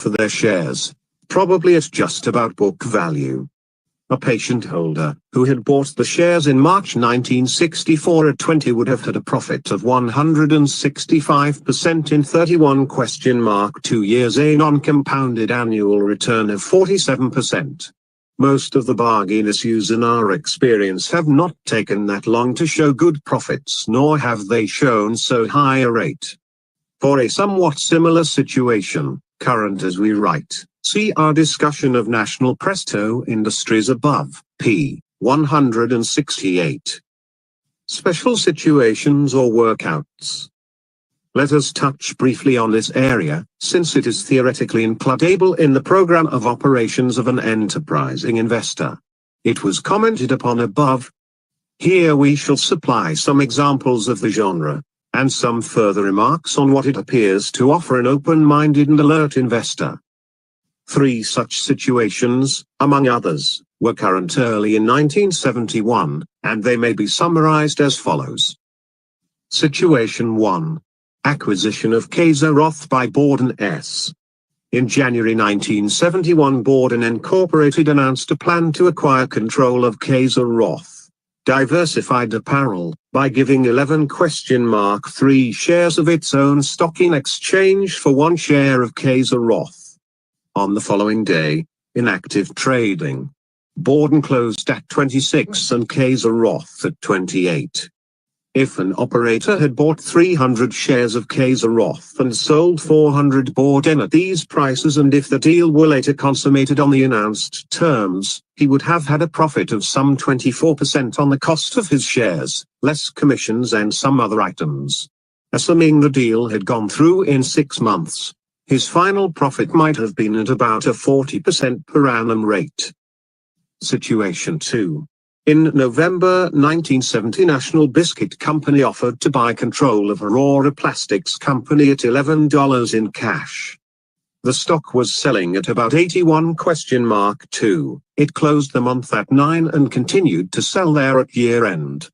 for their shares, probably at just about book value. A patient holder, who had bought the shares in March 1964 at 20 would have had a profit of 165% in 2 years, a non-compounded annual return of 47%. Most of the bargain issues in our experience have not taken that long to show good profits, nor have they shown so high a rate. For a somewhat similar situation, current as we write, see our discussion of National Presto Industries above, p. 168. Special situations or workouts. Let us touch briefly on this area, since it is theoretically includable in the program of operations of an enterprising investor. It was commented upon above. Here we shall supply some examples of the genre, and some further remarks on what it appears to offer an open-minded and alert investor. 3 such situations, among others, were current early in 1971, and they may be summarized as follows. Situation 1. Acquisition of Kaiser Roth by Borden S. In January 1971, Borden Incorporated announced a plan to acquire control of Kaiser Roth Diversified Apparel by giving 11?3 shares of its own stock in exchange for 1 share of Kaiser Roth. On the following day, in active trading, Borden closed at 26 and Kaiser Roth at 28. If an operator had bought 300 shares of Kaiser Roth and sold 400 Borden at these prices, and if the deal were later consummated on the announced terms, he would have had a profit of some 24% on the cost of his shares, less commissions and some other items. Assuming the deal had gone through in 6 months, his final profit might have been at about a 40% per annum rate. Situation 2. In November 1970, National Biscuit Company offered to buy control of Aurora Plastics Company at $11 in cash. The stock was selling at about 81?2. It closed the month at 9 and continued to sell there at year-end.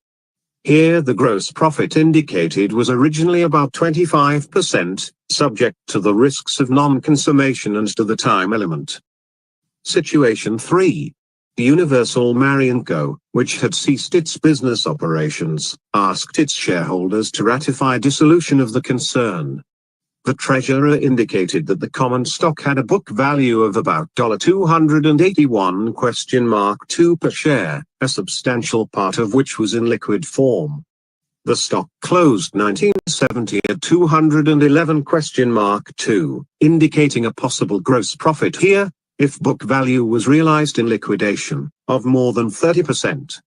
Here the gross profit indicated was originally about 25%, subject to the risks of non-consummation and to the time element. Situation 3. Universal Marion Co., which had ceased its business operations, asked its shareholders to ratify dissolution of the concern. The treasurer indicated that the common stock had a book value of about $281?2 per share, a substantial part of which was in liquid form. The stock closed 1970 at $211?2, indicating a possible gross profit here, if book value was realized in liquidation, of more than 30%.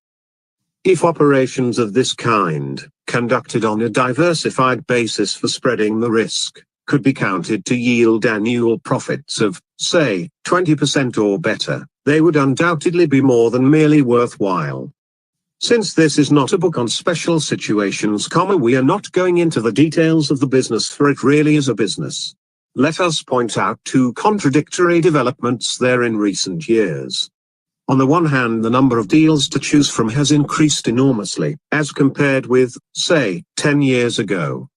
If operations of this kind, conducted on a diversified basis for spreading the risk, could be counted to yield annual profits of, say, 20% or better, they would undoubtedly be more than merely worthwhile. Since this is not a book on special situations, we are not going into the details of the business, for it really is a business. Let us point out 2 contradictory developments there in recent years. On the one hand, the number of deals to choose from has increased enormously, as compared with, say, 10 years ago.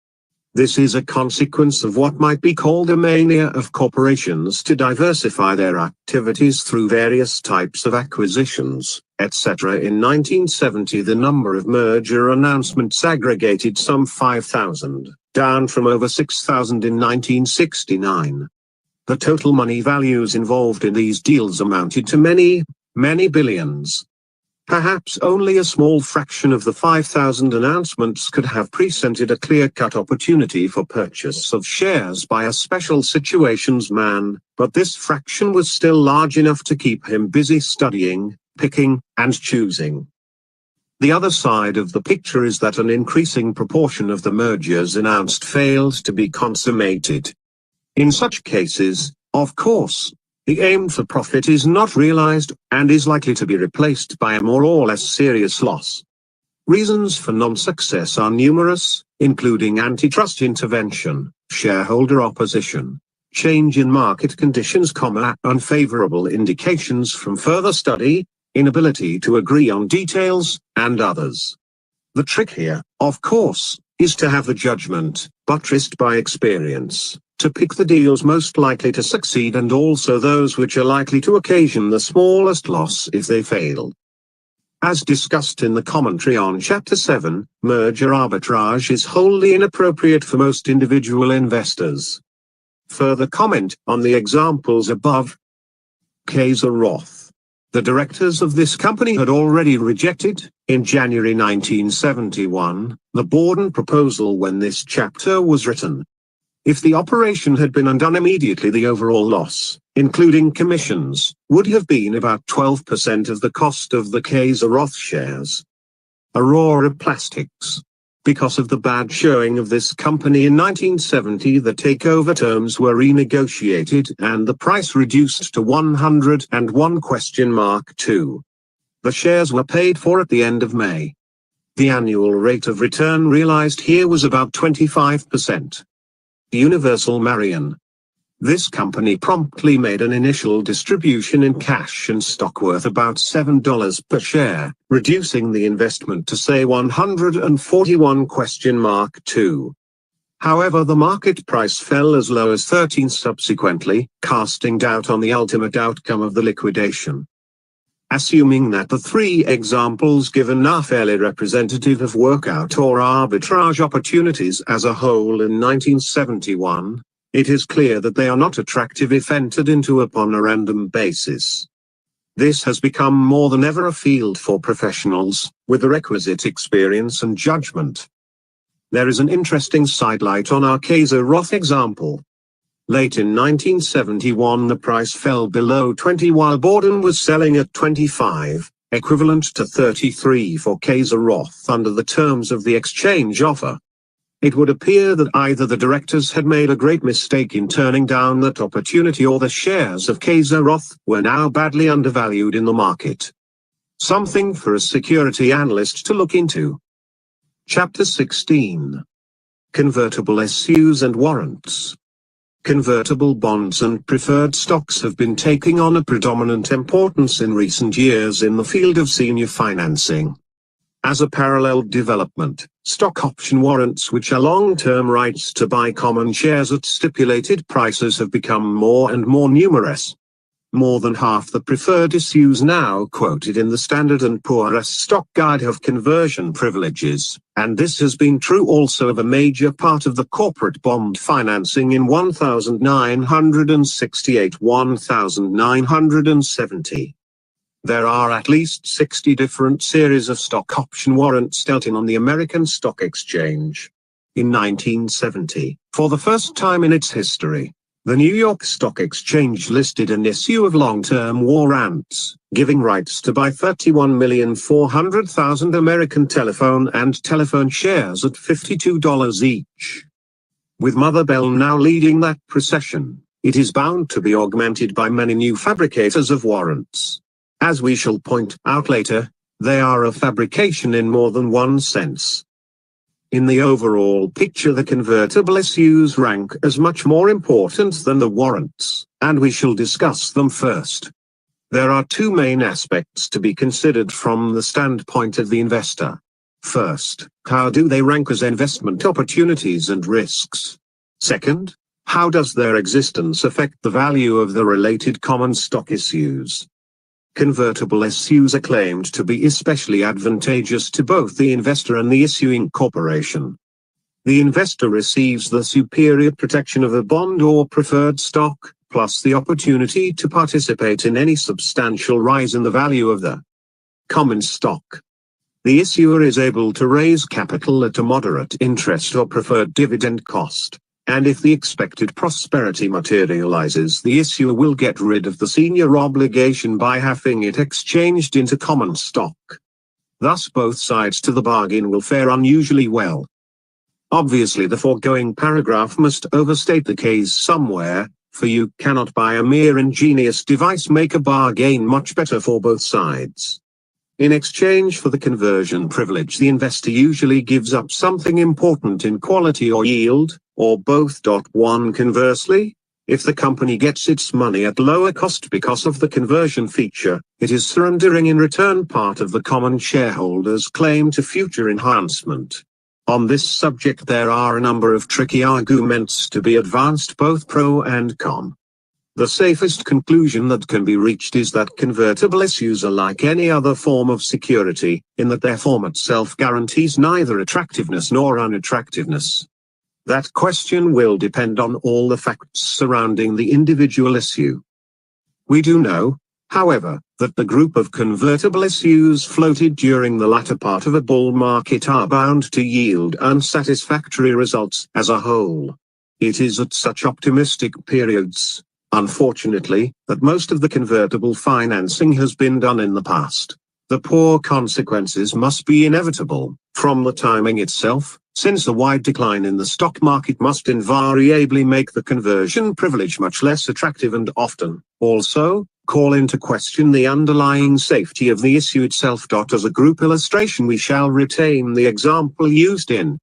This is a consequence of what might be called a mania of corporations to diversify their activities through various types of acquisitions, etc. In 1970, the number of merger announcements aggregated some 5,000. Down from over 6,000 in 1969. The total money values involved in these deals amounted to many, many billions. Perhaps only a small fraction of the 5,000 announcements could have presented a clear-cut opportunity for purchase of shares by a special situations man, but this fraction was still large enough to keep him busy studying, picking, and choosing. The other side of the picture is that an increasing proportion of the mergers announced failed to be consummated. In such cases, of course, the aim for profit is not realized, and is likely to be replaced by a more or less serious loss. Reasons for non-success are numerous, including antitrust intervention, shareholder opposition, change in market conditions, unfavorable indications from further study, inability to agree on details, and others. The trick here, of course, is to have the judgment, buttressed by experience, to pick the deals most likely to succeed and also those which are likely to occasion the smallest loss if they fail. As discussed in the commentary on Chapter 7, merger arbitrage is wholly inappropriate for most individual investors. Further comment on the examples above. Kaiser Roth. The directors of this company had already rejected, in January 1971, the Borden proposal when this chapter was written. If the operation had been undone immediately, the overall loss, including commissions, would have been about 12% of the cost of the Kaiser Roth shares. Aurora Plastics. Because of the bad showing of this company in 1970, the takeover terms were renegotiated and the price reduced to $101?2. The shares were paid for at the end of May. The annual rate of return realized here was about 25%. Universal Marion. This company promptly made an initial distribution in cash and stock worth about $7 per share, reducing the investment to say $141?2. However, the market price fell as low as 13 subsequently, casting doubt on the ultimate outcome of the liquidation. Assuming that the three examples given are fairly representative of workout or arbitrage opportunities as a whole in 1971, it is clear that they are not attractive if entered into upon a random basis. This has become more than ever a field for professionals, with the requisite experience and judgment. There is an interesting sidelight on our Kaiser Roth example. Late in 1971 the price fell below 20 while Borden was selling at 25, equivalent to 33 for Kaiser Roth under the terms of the exchange offer. It would appear that either the directors had made a great mistake in turning down that opportunity or the shares of Kaiser Roth were now badly undervalued in the market. Something for a security analyst to look into. Chapter 16. Convertible issues and warrants. Convertible bonds and preferred stocks have been taking on a predominant importance in recent years in the field of senior financing. As a parallel development, stock option warrants, which are long-term rights to buy common shares at stipulated prices, have become more and more numerous. More than half the preferred issues now quoted in the Standard & Poor's stock guide have conversion privileges, and this has been true also of a major part of the corporate bond financing in 1968-1970. There are at least 60 different series of stock option warrants dealt in on the American Stock Exchange. In 1970, for the first time in its history, the New York Stock Exchange listed an issue of long-term warrants, giving rights to buy 31,400,000 American telephone and telephone shares at $52 each. With Mother Bell now leading that procession, it is bound to be augmented by many new fabricators of warrants. As we shall point out later, they are a fabrication in more than one sense. In the overall picture, the convertible issues rank as much more important than the warrants, and we shall discuss them first. There are two main aspects to be considered from the standpoint of the investor. First, how do they rank as investment opportunities and risks? Second, how does their existence affect the value of the related common stock issues? Convertible issues are claimed to be especially advantageous to both the investor and the issuing corporation. The investor receives the superior protection of a bond or preferred stock, plus the opportunity to participate in any substantial rise in the value of the common stock. The issuer is able to raise capital at a moderate interest or preferred dividend cost. And if the expected prosperity materializes, the issuer will get rid of the senior obligation by having it exchanged into common stock. Thus both sides to the bargain will fare unusually well. Obviously the foregoing paragraph must overstate the case somewhere, for you cannot by a mere ingenious device make a bargain much better for both sides. In exchange for the conversion privilege, the investor usually gives up something important in quality or yield, or both. One conversely, if the company gets its money at lower cost because of the conversion feature, it is surrendering in return part of the common shareholders' claim to future enhancement. On this subject there are a number of tricky arguments to be advanced, both pro and con. The safest conclusion that can be reached is that convertible issues are like any other form of security, in that their form itself guarantees neither attractiveness nor unattractiveness. That question will depend on all the facts surrounding the individual issue. We do know, however, that the group of convertible issues floated during the latter part of a bull market are bound to yield unsatisfactory results as a whole. It is at such optimistic periods, unfortunately, that most of the convertible financing has been done in the past. The poor consequences must be inevitable, from the timing itself, since a wide decline in the stock market must invariably make the conversion privilege much less attractive and often, also, call into question the underlying safety of the issue itself. As a group illustration, we shall retain the example used in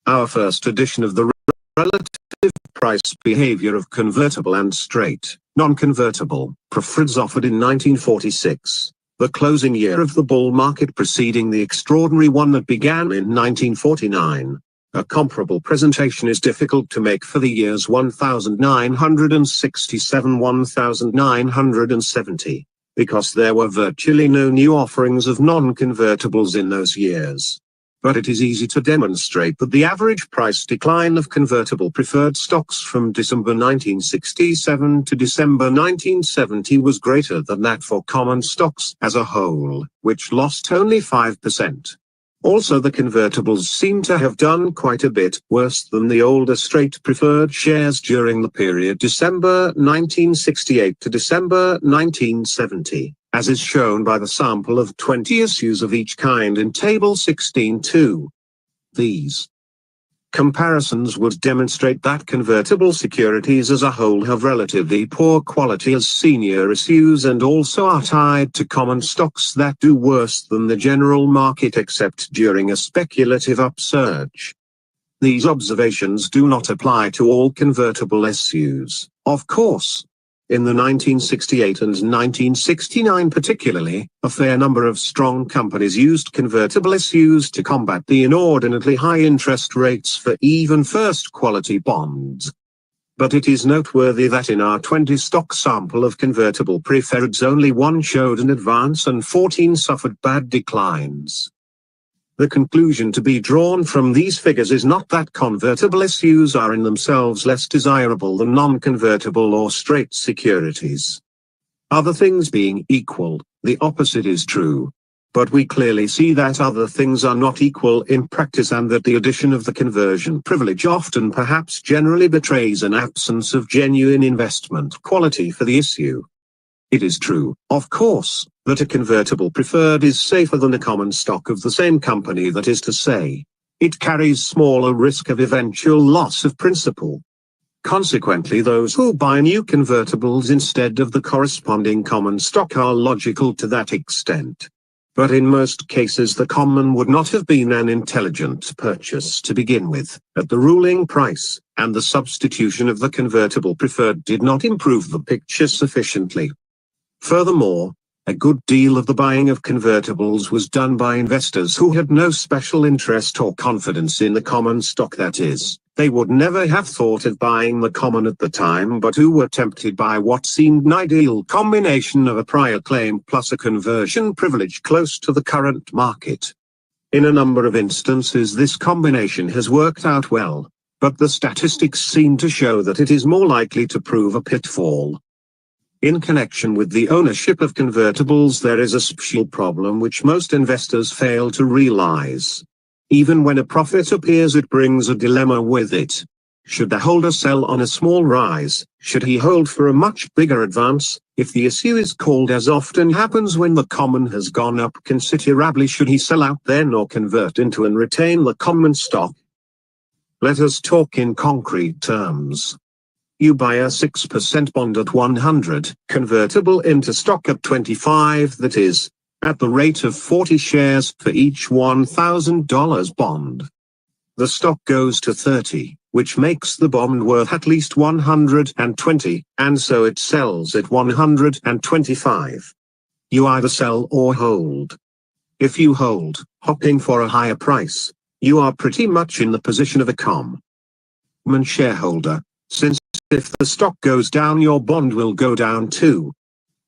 our first edition of the relative price behavior of convertible and straight, non-convertible, preferreds offered in 1946, the closing year of the bull market preceding the extraordinary one that began in 1949. A comparable presentation is difficult to make for the years 1967-1970, because there were virtually no new offerings of non-convertibles in those years. But it is easy to demonstrate that the average price decline of convertible preferred stocks from December 1967 to December 1970 was greater than that for common stocks as a whole, which lost only 5%. Also, the convertibles seem to have done quite a bit worse than the older straight preferred shares during the period December 1968 to December 1970, as is shown by the sample of 20 issues of each kind in Table 16.2. These comparisons would demonstrate that convertible securities as a whole have relatively poor quality as senior issues and also are tied to common stocks that do worse than the general market except during a speculative upsurge. These observations do not apply to all convertible issues, of course. In the 1968 and 1969 particularly, a fair number of strong companies used convertible issues to combat the inordinately high interest rates for even first-quality bonds. But it is noteworthy that in our 20-stock sample of convertible preferreds only one showed an advance and 14 suffered bad declines. The conclusion to be drawn from these figures is not that convertible issues are in themselves less desirable than non-convertible or straight securities. Other things being equal, the opposite is true. But we clearly see that other things are not equal in practice and that the addition of the conversion privilege often perhaps generally betrays an absence of genuine investment quality for the issue. It is true, of course, that a convertible preferred is safer than a common stock of the same company, that is to say, it carries smaller risk of eventual loss of principal. Consequently, those who buy new convertibles instead of the corresponding common stock are logical to that extent. But in most cases the common would not have been an intelligent purchase to begin with, at the ruling price, and the substitution of the convertible preferred did not improve the picture sufficiently. Furthermore, a good deal of the buying of convertibles was done by investors who had no special interest or confidence in the common stock, that is, they would never have thought of buying the common at the time, but who were tempted by what seemed an ideal combination of a prior claim plus a conversion privilege close to the current market. In a number of instances this combination has worked out well, but the statistics seem to show that it is more likely to prove a pitfall. In connection with the ownership of convertibles there is a special problem which most investors fail to realize. Even when a profit appears, it brings a dilemma with it. Should the holder sell on a small rise? Should he hold for a much bigger advance? If the issue is called, as often happens when the common has gone up considerably, should he sell out then or convert into and retain the common stock? Let us talk in concrete terms. You buy a 6% bond at 100, convertible into stock at 25, that is, at the rate of 40 shares for each $1,000 bond. The stock goes to 30, which makes the bond worth at least 120, and so it sells at 125. You either sell or hold. If you hold, hoping for a higher price, You are pretty much in the position of a common shareholder, since if the stock goes down, your bond will go down too.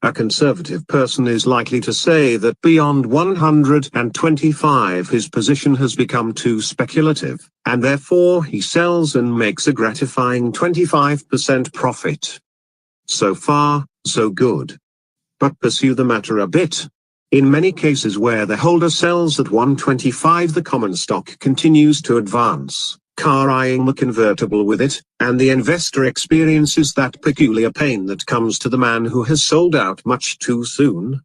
A conservative person is likely to say that beyond 125 his position has become too speculative, and therefore he sells and makes a gratifying 25% profit. So far, so good. But pursue the matter a bit. In many cases where the holder sells at 125, the common stock continues to advance, carrying the convertible with it, and the investor experiences that peculiar pain that comes to the man who has sold out much too soon.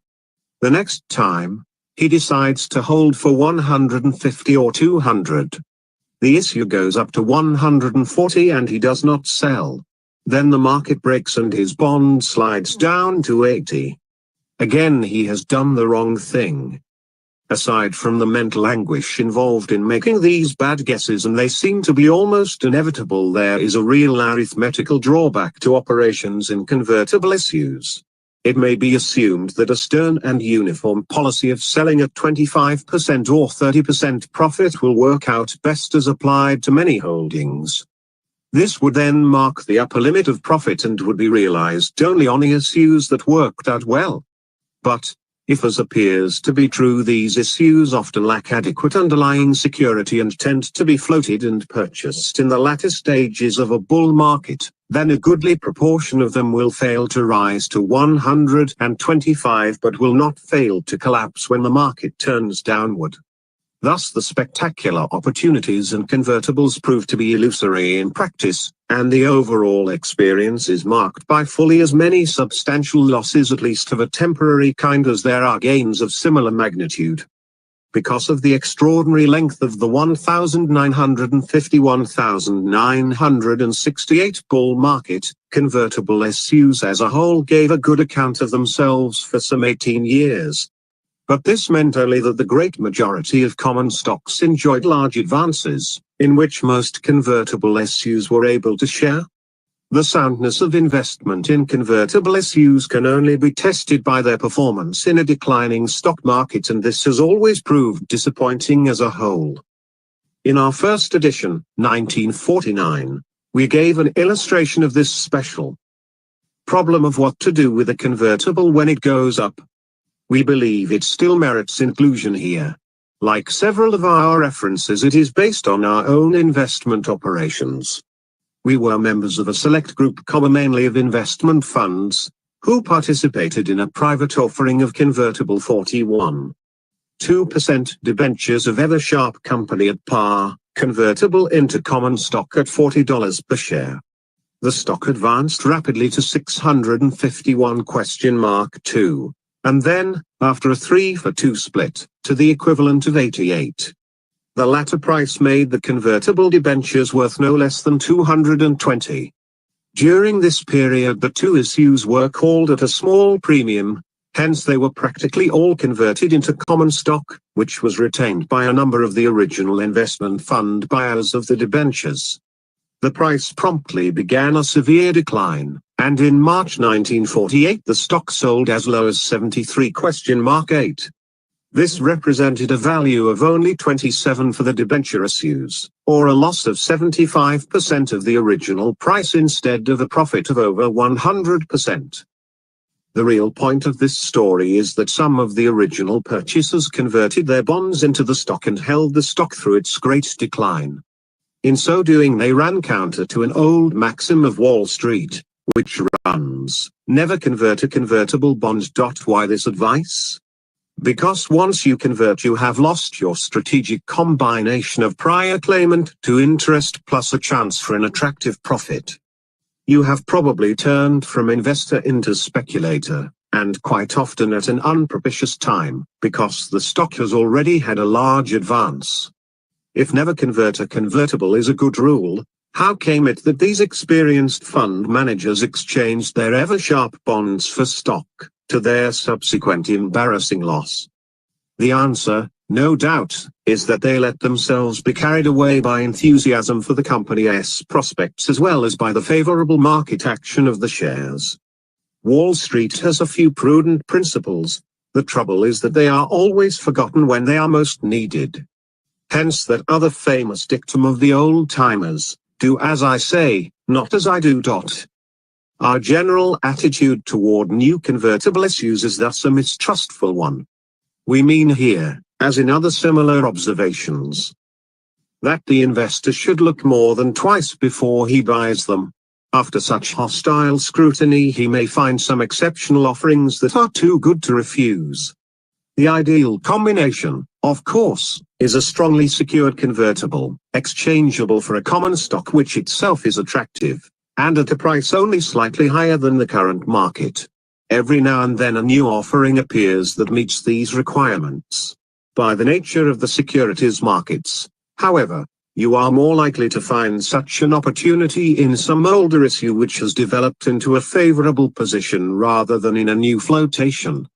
The next time, he decides to hold for 150 or 200. The issue goes up to 140 and he does not sell. Then the market breaks and his bond slides down to 80. Again, he has done the wrong thing. Aside from the mental anguish involved in making these bad guesses, and they seem to be almost inevitable, there is a real arithmetical drawback to operations in convertible issues. It may be assumed that a stern and uniform policy of selling at 25% or 30% profit will work out best as applied to many holdings. This would then mark the upper limit of profit and would be realized only on the issues that worked out well. But, if as appears to be true, these issues often lack adequate underlying security and tend to be floated and purchased in the latter stages of a bull market, then a goodly proportion of them will fail to rise to 125 but will not fail to collapse when the market turns downward. Thus the spectacular opportunities in convertibles prove to be illusory in practice, and the overall experience is marked by fully as many substantial losses, at least of a temporary kind, as there are gains of similar magnitude. Because of the extraordinary length of the 1968 bull market, convertible issues as a whole gave a good account of themselves for some 18 years. But this meant only that the great majority of common stocks enjoyed large advances, in which most convertible issues were able to share. The soundness of investment in convertible issues can only be tested by their performance in a declining stock market, and this has always proved disappointing as a whole. In our first edition, 1949, we gave an illustration of this special problem of what to do with a convertible when it goes up. We believe it still merits inclusion here. Like several of our references, it is based on our own investment operations. We were members of a select group common mainly of investment funds, who participated in a private offering of convertible 41.2% debentures of Eversharp Company at par, convertible into common stock at $40 per share. The stock advanced rapidly to 651?2. And then, after a 3-for-2 split, to the equivalent of 88. The latter price made the convertible debentures worth no less than 220. During this period the two issues were called at a small premium, hence they were practically all converted into common stock, which was retained by a number of the original investment fund buyers of the debentures. The price promptly began a severe decline, and in March 1948 the stock sold as low as 73?8. This represented a value of only 27 for the debenture issues, or a loss of 75% of the original price instead of a profit of over 100%. The real point of this story is that some of the original purchasers converted their bonds into the stock and held the stock through its great decline. In so doing they ran counter to an old maxim of Wall Street, which runs, never convert a convertible bond. Why this advice? Because once you convert you have lost your strategic combination of prior claimant to interest plus a chance for an attractive profit. You have probably turned from investor into speculator, and quite often at an unpropitious time, because the stock has already had a large advance. If never convert a convertible is a good rule, how came it that these experienced fund managers exchanged their Eversharp bonds for stock, to their subsequent embarrassing loss? The answer, no doubt, is that they let themselves be carried away by enthusiasm for the company's prospects as well as by the favorable market action of the shares. Wall Street has a few prudent principles. The trouble is that they are always forgotten when they are most needed. Hence that other famous dictum of the old-timers, do as I say, not as I do. Our general attitude toward new convertible issues is thus a mistrustful one. We mean here, as in other similar observations, that the investor should look more than twice before he buys them. After such hostile scrutiny, he may find some exceptional offerings that are too good to refuse. The ideal combination, of course, is a strongly secured convertible, exchangeable for a common stock which itself is attractive, and at a price only slightly higher than the current market. Every now and then a new offering appears that meets these requirements. By the nature of the securities markets, however, you are more likely to find such an opportunity in some older issue which has developed into a favorable position rather than in a new flotation.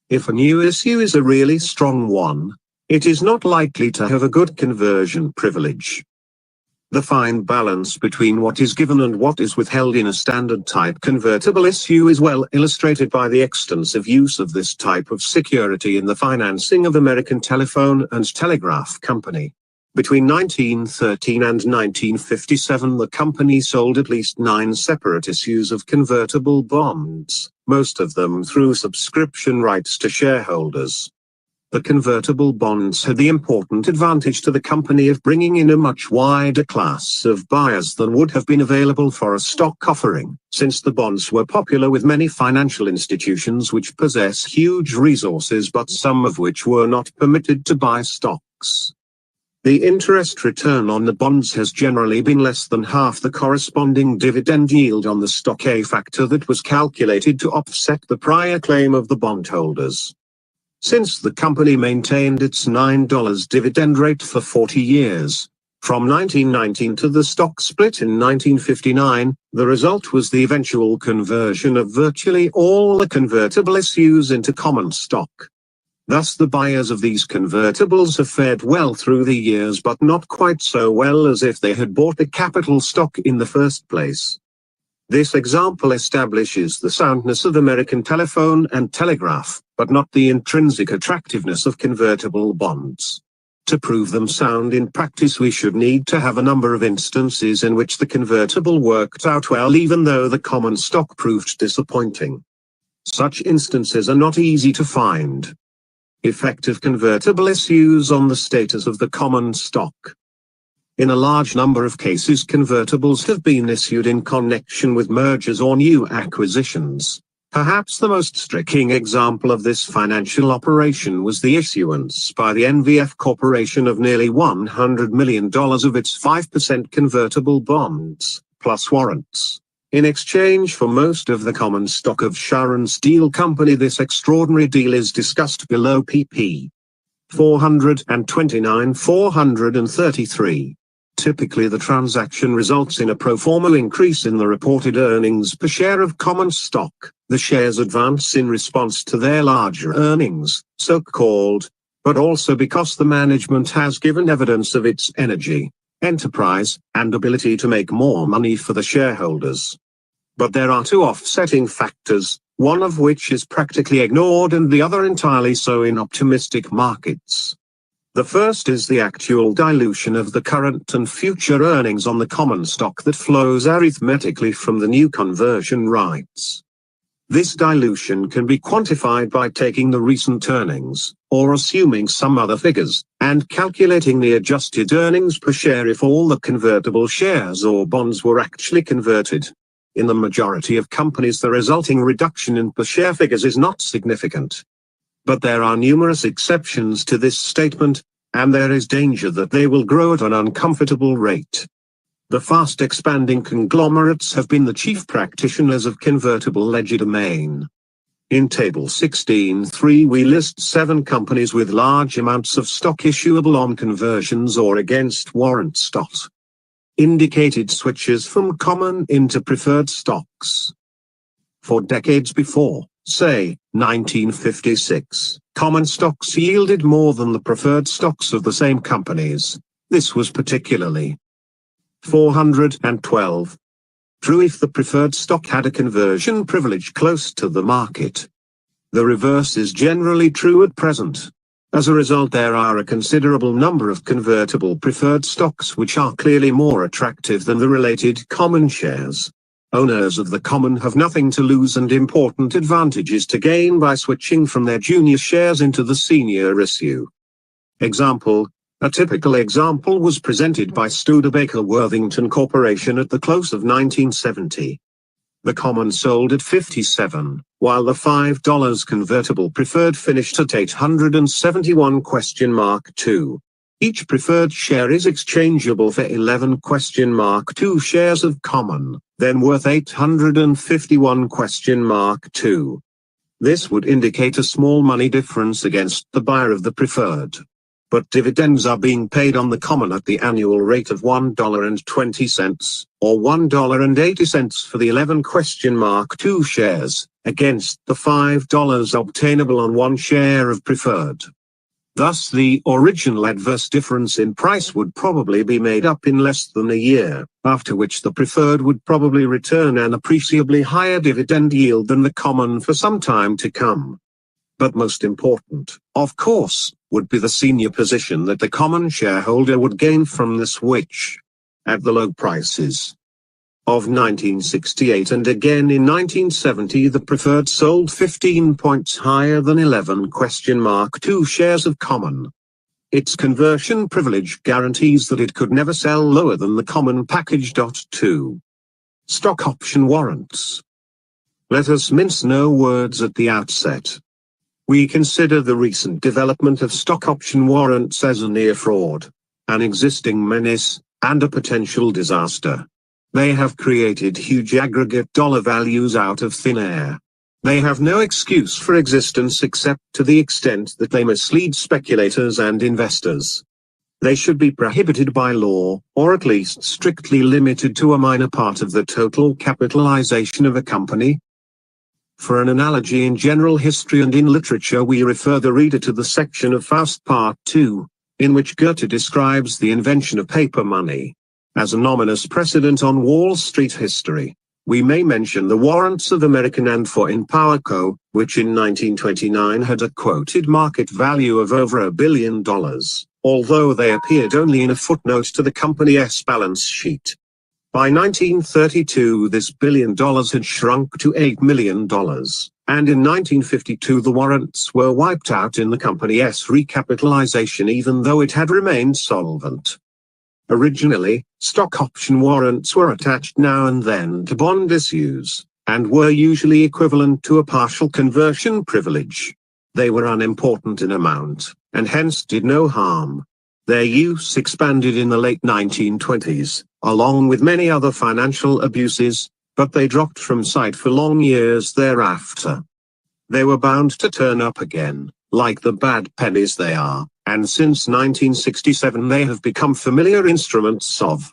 If a new issue is a really strong one, it is not likely to have a good conversion privilege. The fine balance between what is given and what is withheld in a standard type convertible issue is well illustrated by the extensive use of this type of security in the financing of American Telephone and Telegraph Company. Between 1913 and 1957 the company sold at least 9 separate issues of convertible bonds, most of them through subscription rights to shareholders. The convertible bonds had the important advantage to the company of bringing in a much wider class of buyers than would have been available for a stock offering, since the bonds were popular with many financial institutions which possess huge resources but some of which were not permitted to buy stocks. The interest return on the bonds has generally been less than half the corresponding dividend yield on the stock, a factor that was calculated to offset the prior claim of the bondholders. Since the company maintained its $9 dividend rate for 40 years, from 1919 to the stock split in 1959, the result was the eventual conversion of virtually all the convertible issues into common stock. Thus the buyers of these convertibles have fared well through the years, but not quite so well as if they had bought the capital stock in the first place. This example establishes the soundness of American Telephone and Telegraph, but not the intrinsic attractiveness of convertible bonds. To prove them sound in practice, we should need to have a number of instances in which the convertible worked out well even though the common stock proved disappointing. Such instances are not easy to find. Effective convertible issues on the status of the common stock. In a large number of cases, convertibles have been issued in connection with mergers or new acquisitions. Perhaps the most striking example of this financial operation was the issuance by the NVF Corporation of nearly $100 million of its 5% convertible bonds, plus warrants, in exchange for most of the common stock of Sharon Steel Company. This extraordinary deal is discussed below, pp. 429-433. Typically the transaction results in a pro forma increase in the reported earnings per share of common stock. The shares advance in response to their larger earnings, so-called, but also because the management has given evidence of its energy, enterprise, and ability to make more money for the shareholders. But there are two offsetting factors, one of which is practically ignored and the other entirely so in optimistic markets. The first is the actual dilution of the current and future earnings on the common stock that flows arithmetically from the new conversion rights. This dilution can be quantified by taking the recent earnings, or assuming some other figures, and calculating the adjusted earnings per share if all the convertible shares or bonds were actually converted. In the majority of companies the resulting reduction in per share figures is not significant. But there are numerous exceptions to this statement, and there is danger that they will grow at an uncomfortable rate. The fast expanding conglomerates have been the chief practitioners of convertible legerdemain. In Table 16.3 we list 7 companies with large amounts of stock issuable on conversions or against warrant stock. Indicated switches from common into preferred stocks. For decades before, say, 1956, common stocks yielded more than the preferred stocks of the same companies. This was particularly 412. True if the preferred stock had a conversion privilege close to the market. The reverse is generally true at present. As a result, there are a considerable number of convertible preferred stocks which are clearly more attractive than the related common shares. Owners of the common have nothing to lose and important advantages to gain by switching from their junior shares into the senior issue. Example: a typical example was presented by Studebaker Worthington Corporation at the close of 1970. The common sold at $57, while the $5 convertible preferred finished at $871?2. Each preferred share is exchangeable for 11?2 shares of common, then worth $851?2. This would indicate a small money difference against the buyer of the preferred. But dividends are being paid on the common at the annual rate of $1.20, or $1.80 for the 11?2 shares, against the $5 obtainable on one share of preferred. Thus the original adverse difference in price would probably be made up in less than a year, after which the preferred would probably return an appreciably higher dividend yield than the common for some time to come. But most important, of course, would be the senior position that the common shareholder would gain from the switch. At the low prices of 1968 and again in 1970, the preferred sold 15 points higher than 11?2 shares of common. Its conversion privilege guarantees that it could never sell lower than the common package. 2. Stock option warrants. Let us mince no words at the outset. We consider the recent development of stock option warrants as a near fraud, an existing menace, and a potential disaster. They have created huge aggregate dollar values out of thin air. They have no excuse for existence except to the extent that they mislead speculators and investors. They should be prohibited by law, or at least strictly limited to a minor part of the total capitalization of a company. For an analogy in general history and in literature, we refer the reader to the section of Faust Part 2, in which Goethe describes the invention of paper money. As an ominous precedent on Wall Street history, we may mention the warrants of American and Foreign Power Co., which in 1929 had a quoted market value of over $1 billion, although they appeared only in a footnote to the company's balance sheet. By 1932 this $1 billion had shrunk to $8 million, and in 1952 the warrants were wiped out in the company's recapitalization even though it had remained solvent. Originally, stock option warrants were attached now and then to bond issues, and were usually equivalent to a partial conversion privilege. They were unimportant in amount, and hence did no harm. Their use expanded in the late 1920s, along with many other financial abuses, but they dropped from sight for long years thereafter. They were bound to turn up again, like the bad pennies they are, and since 1967 they have become familiar instruments of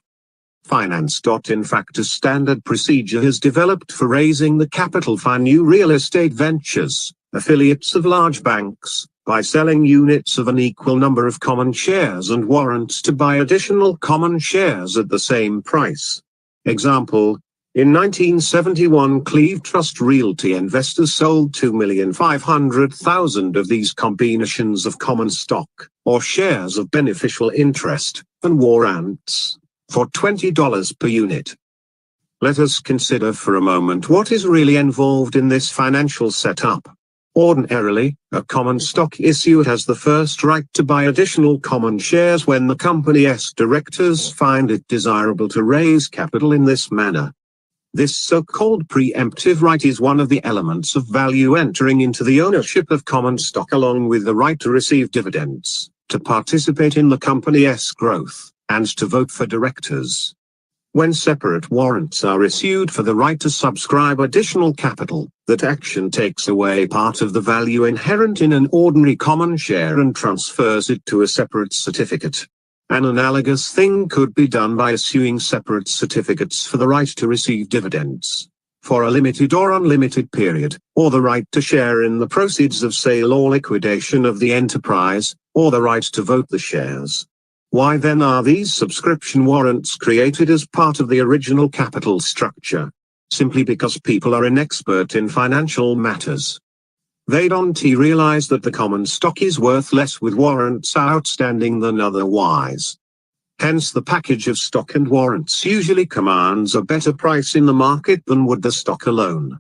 finance. In fact, a standard procedure has developed for raising the capital for new real estate ventures, affiliates of large banks, by selling units of an equal number of common shares and warrants to buy additional common shares at the same price. Example: in 1971 Cleve Trust Realty investors sold 2,500,000 of these combinations of common stock, or shares of beneficial interest, and warrants, for $20 per unit. Let us consider for a moment what is really involved in this financial setup. Ordinarily, a common stock issue has the first right to buy additional common shares when the company's directors find it desirable to raise capital in this manner. This so-called preemptive right is one of the elements of value entering into the ownership of common stock, along with the right to receive dividends, to participate in the company's growth, and to vote for directors. When separate warrants are issued for the right to subscribe additional capital, that action takes away part of the value inherent in an ordinary common share and transfers it to a separate certificate. An analogous thing could be done by issuing separate certificates for the right to receive dividends, for a limited or unlimited period, or the right to share in the proceeds of sale or liquidation of the enterprise, or the right to vote the shares. Why then are these subscription warrants created as part of the original capital structure? Simply because people are inexpert in financial matters. They don't realize that the common stock is worth less with warrants outstanding than otherwise. Hence the package of stock and warrants usually commands a better price in the market than would the stock alone.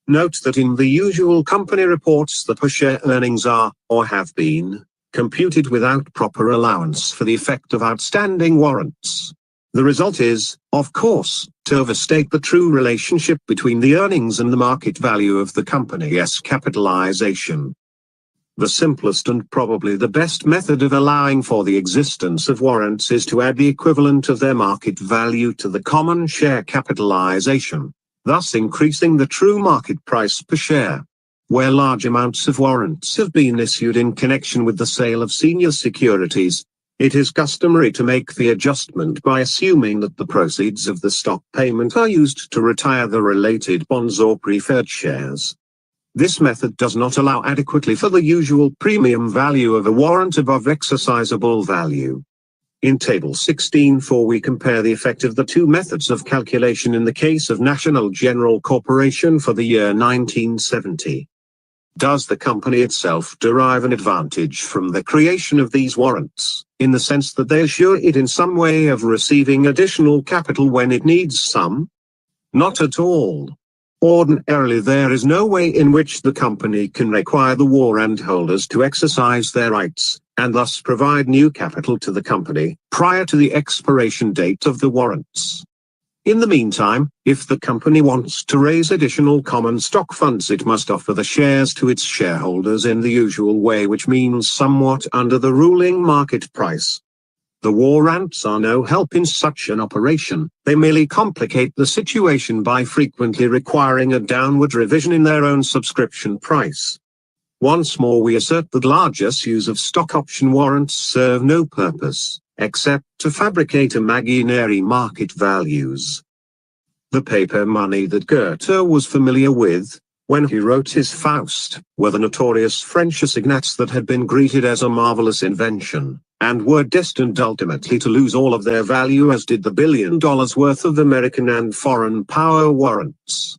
Note that in the usual company reports the per share earnings are, or have been, computed without proper allowance for the effect of outstanding warrants. The result is, of course, to overstate the true relationship between the earnings and the market value of the company's capitalization. The simplest and probably the best method of allowing for the existence of warrants is to add the equivalent of their market value to the common share capitalization, thus increasing the true market price per share. Where large amounts of warrants have been issued in connection with the sale of senior securities, it is customary to make the adjustment by assuming that the proceeds of the stock payment are used to retire the related bonds or preferred shares. This method does not allow adequately for the usual premium value of a warrant above exercisable value. In Table 16.4 we compare the effect of the two methods of calculation in the case of National General Corporation for the year 1970. Does the company itself derive an advantage from the creation of these warrants, in the sense that they assure it in some way of receiving additional capital when it needs some? Not at all. Ordinarily there is no way in which the company can require the warrant holders to exercise their rights, and thus provide new capital to the company, prior to the expiration date of the warrants. In the meantime, if the company wants to raise additional common stock funds, it must offer the shares to its shareholders in the usual way, which means somewhat under the ruling market price. The warrants are no help in such an operation, they merely complicate the situation by frequently requiring a downward revision in their own subscription price. Once more we assert that large issues of stock option warrants serve no purpose, except to fabricate imaginary market values. The paper money that Goethe was familiar with, when he wrote his Faust, were the notorious French assignats that had been greeted as a marvelous invention, and were destined ultimately to lose all of their value, as did the $1 billion worth of American and foreign power warrants.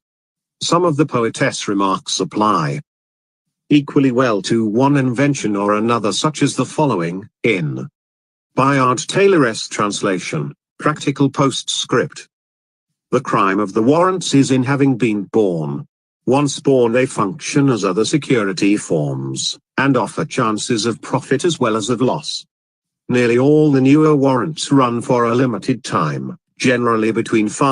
Some of the poetess remarks apply equally well to one invention or another, such as the following, in Bayard Taylor's translation, Practical Postscript. The crime of the warrants is in having been born. Once born they function as other security forms, and offer chances of profit as well as of loss. Nearly all the newer warrants run for a limited time, generally between 5